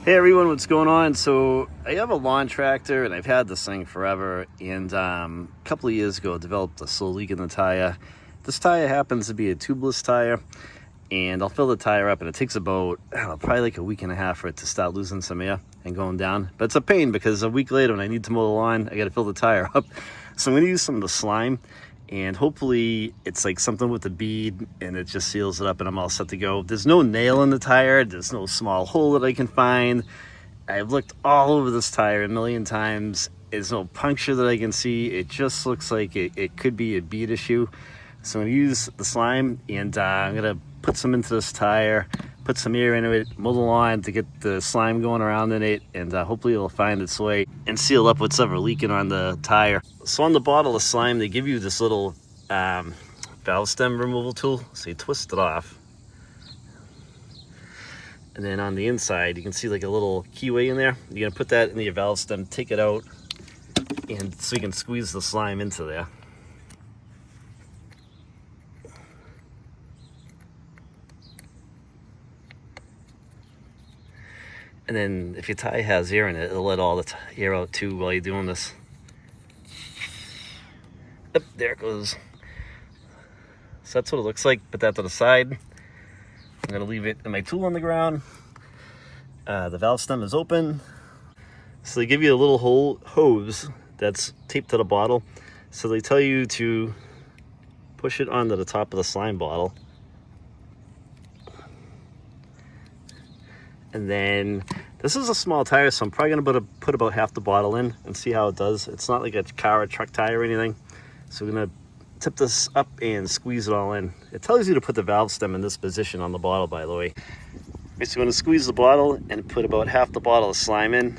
Hey everyone, what's going on? So I have a lawn tractor and I've had this thing forever, and a couple of years ago I developed a slow leak in the tire. This tire happens to be a tubeless tire, and I'll fill the tire up and it takes about, I don't know, probably like a week and a half for it to start losing some air and going down. But it's a pain because a week later when I need to mow the lawn, I gotta fill the tire up. So I'm gonna use some of the slime, and hopefully it's like something with a bead and it just seals it up and I'm all set to go. There's no nail in the tire, there's no small hole that I can find. I've looked all over this tire a million times. There's no puncture that I can see. It just looks like it could be a bead issue. So I'm gonna use the slime, and I'm gonna put some into this tire, put some air into it, mow the lawn to get the slime going around in it, and hopefully it'll find its way and seal up what's ever leaking on the tire. So on the bottle of slime, they give you this little valve stem removal tool. So you twist it off. And then on the inside, you can see like a little keyway in there. You're gonna put that in your valve stem, take it out, and so you can squeeze the slime into there. And then if your tire has air in it, it'll let all the air out too while you're doing this. Yep, there it goes. So that's what it looks like. Put that to the side. I'm gonna leave it in my tool on the ground. The valve stem is open. So they give you a little hose that's taped to the bottle. So they tell you to push it onto the top of the slime bottle. And then this is a small tire, so I'm probably gonna put about half the bottle in and see how it does. It's not like a car or truck tire or anything. So we're gonna tip this up and squeeze it all in. It tells you to put the valve stem in this position on the bottle, by the way. So we're gonna squeeze the bottle and put about half the bottle of slime in.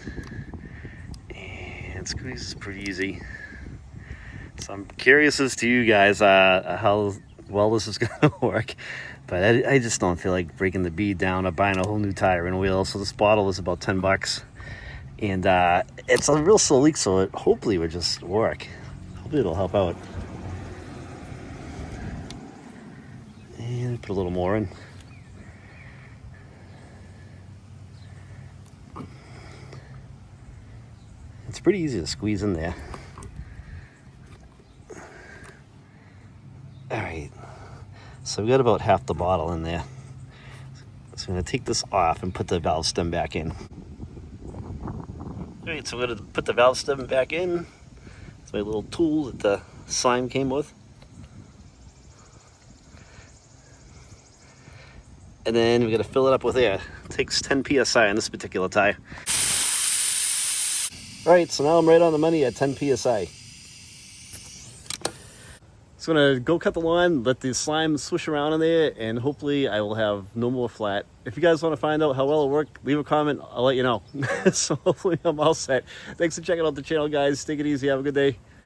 And squeeze is pretty easy. So I'm curious as to you guys how well this is gonna work. But I just don't feel like breaking the bead down or buying a whole new tire and wheel. So this bottle is about 10 bucks. And it's a real slow leak, so it hopefully would just work. Hopefully it'll help out. And put a little more in. It's pretty easy to squeeze in there. All right. So we got about half the bottle in there. So I'm gonna take this off and put the valve stem back in. All right, so we're gonna put the valve stem back in. It's my little tool that the slime came with. And then we gotta fill it up with air. It takes 10 PSI on this particular tire. All right, so now I'm right on the money at 10 PSI. So I'm gonna go cut the lawn, let the slime swish around in there, and hopefully I will have no more flat. If you guys wanna find out how well it worked, leave a comment, I'll let you know. So hopefully I'm all set. Thanks for checking out the channel, guys. Take it easy, have a good day.